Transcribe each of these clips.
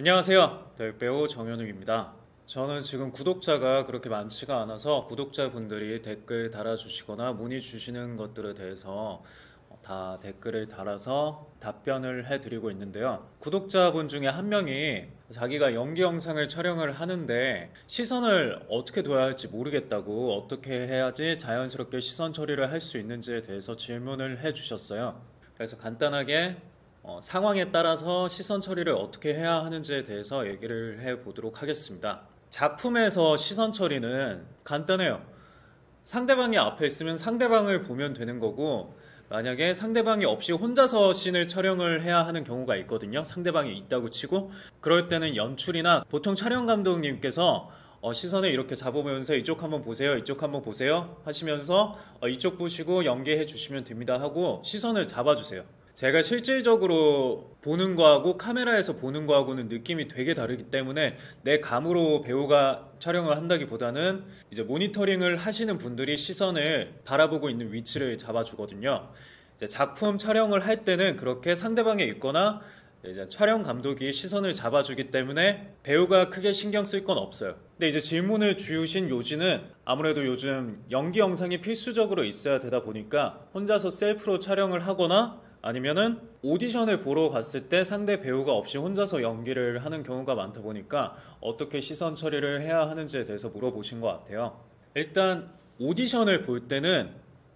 안녕하세요. 배우 정현욱입니다. 저는 지금 구독자가 그렇게 많지가 않아서 구독자분들이 댓글 달아주시거나 문의 주시는 것들에 대해서 다 댓글을 달아서 답변을 해드리고 있는데요. 구독자분 중에 한 명이 자기가 연기 영상을 촬영을 하는데 시선을 어떻게 둬야 할지 모르겠다고, 어떻게 해야지 자연스럽게 시선 처리를 할 수 있는지에 대해서 질문을 해주셨어요. 그래서 간단하게 상황에 따라서 시선 처리를 어떻게 해야 하는지에 대해서 얘기를 해보도록 하겠습니다. 작품에서 시선 처리는 간단해요. 상대방이 앞에 있으면 상대방을 보면 되는 거고, 만약에 상대방이 없이 혼자서 씬을 촬영을 해야 하는 경우가 있거든요. 상대방이 있다고 치고, 그럴 때는 연출이나 보통 촬영 감독님께서 시선을 이렇게 잡으면서 이쪽 한번 보세요, 이쪽 한번 보세요 하시면서 이쪽 보시고 연기해 주시면 됩니다 하고 시선을 잡아주세요. 제가 실질적으로 보는 거하고 카메라에서 보는 거하고는 느낌이 되게 다르기 때문에 내 감으로 배우가 촬영을 한다기보다는 이제 모니터링을 하시는 분들이 시선을 바라보고 있는 위치를 잡아주거든요. 이제 작품 촬영을 할 때는 그렇게 상대방이 있거나 이제 촬영 감독이 시선을 잡아주기 때문에 배우가 크게 신경 쓸 건 없어요. 근데 이제 질문을 주신 요지는 아무래도 요즘 연기 영상이 필수적으로 있어야 되다 보니까 혼자서 셀프로 촬영을 하거나 아니면은 오디션을 보러 갔을 때 상대 배우가 없이 혼자서 연기를 하는 경우가 많다 보니까 어떻게 시선 처리를 해야 하는지에 대해서 물어보신 것 같아요. 일단 오디션을 볼 때는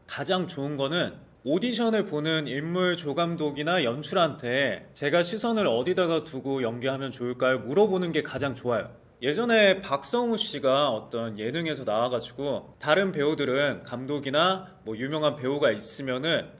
가장 좋은 거는 오디션을 보는 인물 조감독이나 연출한테 제가 시선을 어디다가 두고 연기하면 좋을까요? 물어보는 게 가장 좋아요. 예전에 박성우 씨가 어떤 예능에서 나와가지고 다른 배우들은 감독이나 뭐 유명한 배우가 있으면은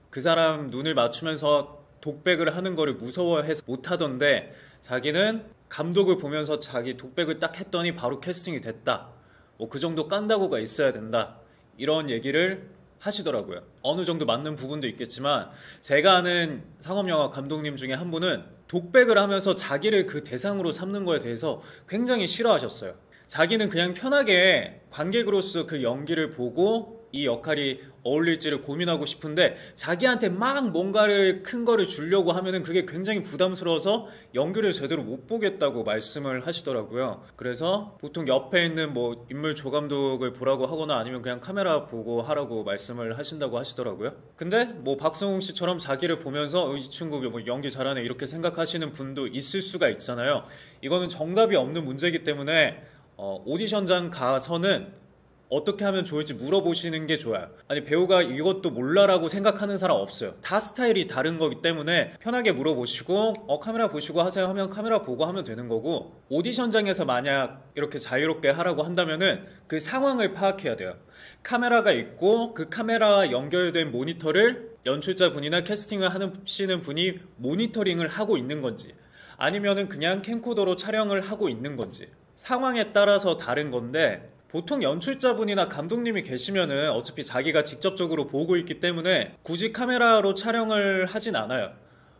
그 사람 눈을 맞추면서 독백을 하는 거를 무서워해서 못하던데 자기는 감독을 보면서 자기 독백을 딱 했더니 바로 캐스팅이 됐다. 뭐 그 정도 깐다고가 있어야 된다. 이런 얘기를 하시더라고요. 어느 정도 맞는 부분도 있겠지만 제가 아는 상업영화 감독님 중에 한 분은 독백을 하면서 자기를 그 대상으로 삼는 거에 대해서 굉장히 싫어하셨어요. 자기는 그냥 편하게 관객으로서 그 연기를 보고 이 역할이 어울릴지를 고민하고 싶은데 자기한테 막 뭔가를 큰 거를 주려고 하면은 그게 굉장히 부담스러워서 연기를 제대로 못 보겠다고 말씀을 하시더라고요. 그래서 보통 옆에 있는 뭐 인물 조감독을 보라고 하거나 아니면 그냥 카메라 보고 하라고 말씀을 하신다고 하시더라고요. 근데 뭐 박성웅 씨처럼 자기를 보면서 이 친구 뭐 연기 잘하네 이렇게 생각하시는 분도 있을 수가 있잖아요. 이거는 정답이 없는 문제이기 때문에 오디션장 가서는 어떻게 하면 좋을지 물어보시는 게 좋아요. 아니 배우가 이것도 몰라라고 생각하는 사람 없어요. 다 스타일이 다른 거기 때문에 편하게 물어보시고 카메라 보시고 하세요 하면 카메라 보고 하면 되는 거고, 오디션장에서 만약 이렇게 자유롭게 하라고 한다면은 그 상황을 파악해야 돼요. 카메라가 있고 그 카메라와 연결된 모니터를 연출자분이나 캐스팅을 하시는 분이 모니터링을 하고 있는 건지 아니면은 그냥 캠코더로 촬영을 하고 있는 건지 상황에 따라서 다른 건데, 보통 연출자분이나 감독님이 계시면은 어차피 자기가 직접적으로 보고 있기 때문에 굳이 카메라로 촬영을 하진 않아요.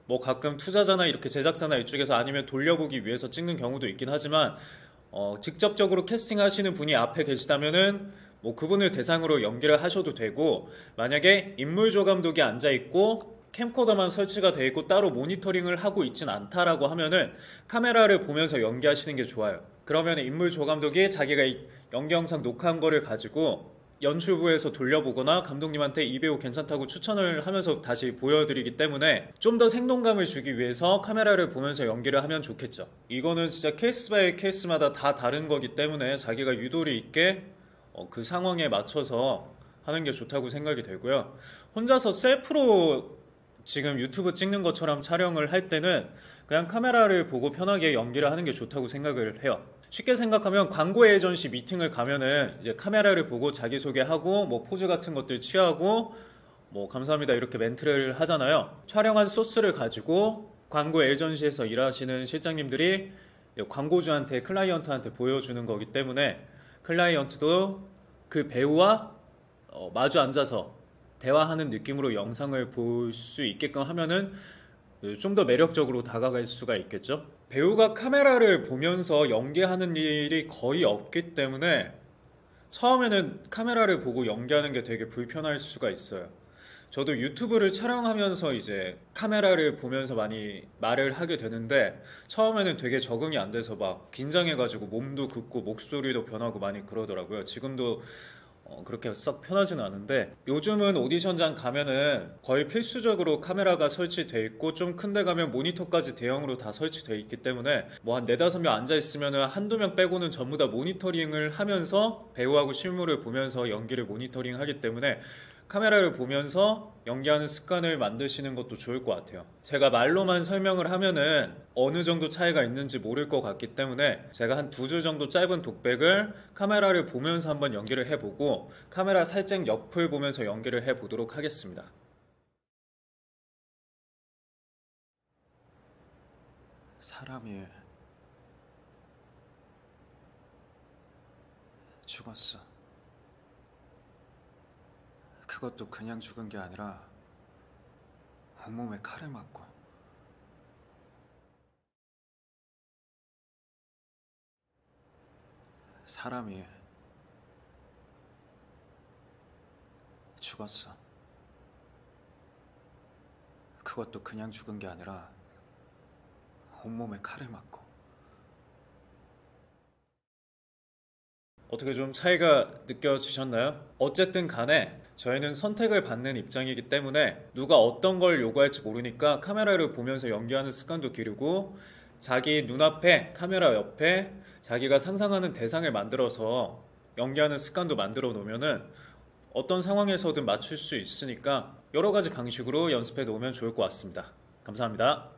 뭐 가끔 투자자나 이렇게 제작사나 이쪽에서 아니면 돌려보기 위해서 찍는 경우도 있긴 하지만 직접적으로 캐스팅하시는 분이 앞에 계시다면은 뭐 그분을 대상으로 연기를 하셔도 되고, 만약에 인물조 감독이 앉아있고 캠코더만 설치가 되어 있고 따로 모니터링을 하고 있진 않다라고 하면은 카메라를 보면서 연기하시는 게 좋아요. 그러면 인물 조감독이 자기가 이 연기 영상 녹화한 거를 가지고 연출부에서 돌려보거나 감독님한테 이 배우 괜찮다고 추천을 하면서 다시 보여드리기 때문에 좀 더 생동감을 주기 위해서 카메라를 보면서 연기를 하면 좋겠죠. 이거는 진짜 케이스 바이 케이스마다 다 다른 거기 때문에 자기가 유도리 있게 그 상황에 맞춰서 하는 게 좋다고 생각이 되고요. 혼자서 셀프로 지금 유튜브 찍는 것처럼 촬영을 할 때는 그냥 카메라를 보고 편하게 연기를 하는 게 좋다고 생각을 해요. 쉽게 생각하면 광고 에이전시 미팅을 가면은 이제 카메라를 보고 자기소개하고 뭐 포즈 같은 것들 취하고 뭐 감사합니다 이렇게 멘트를 하잖아요. 촬영한 소스를 가지고 광고 에이전시에서 일하시는 실장님들이 광고주한테, 클라이언트한테 보여주는 거기 때문에 클라이언트도 그 배우와 마주 앉아서 대화하는 느낌으로 영상을 볼 수 있게끔 하면은 좀 더 매력적으로 다가갈 수가 있겠죠. 배우가 카메라를 보면서 연기하는 일이 거의 없기 때문에 처음에는 카메라를 보고 연기하는 게 되게 불편할 수가 있어요. 저도 유튜브를 촬영하면서 이제 카메라를 보면서 많이 말을 하게 되는데 처음에는 되게 적응이 안 돼서 막 긴장해가지고 몸도 굳고 목소리도 변하고 많이 그러더라고요. 지금도 그렇게 썩 편하지는 않은데 요즘은 오디션장 가면은 거의 필수적으로 카메라가 설치돼 있고 좀 큰데 가면 모니터까지 대형으로 다 설치돼 있기 때문에 뭐 한 네다섯 명 앉아 있으면은 한두 명 빼고는 전부 다 모니터링을 하면서 배우하고 실물을 보면서 연기를 모니터링 하기 때문에 카메라를 보면서 연기하는 습관을 만드시는 것도 좋을 것 같아요. 제가 말로만 설명을 하면은 어느 정도 차이가 있는지 모를 것 같기 때문에 제가 한 두 줄 정도 짧은 독백을 카메라를 보면서 한번 연기를 해보고 카메라 살짝 옆을 보면서 연기를 해보도록 하겠습니다. 사람이 죽었어. 그것도 그냥 죽은 게 아니라 온몸에 칼을 맞고. 사람이 죽었어. 그것도 그냥 죽은 게 아니라 온몸에 칼을 맞고. 어떻게 좀 차이가 느껴지셨나요? 어쨌든 간에 저희는 선택을 받는 입장이기 때문에 누가 어떤 걸 요구할지 모르니까 카메라를 보면서 연기하는 습관도 기르고 자기 눈앞에 카메라 옆에 자기가 상상하는 대상을 만들어서 연기하는 습관도 만들어 놓으면은 어떤 상황에서든 맞출 수 있으니까 여러 가지 방식으로 연습해 놓으면 좋을 것 같습니다. 감사합니다.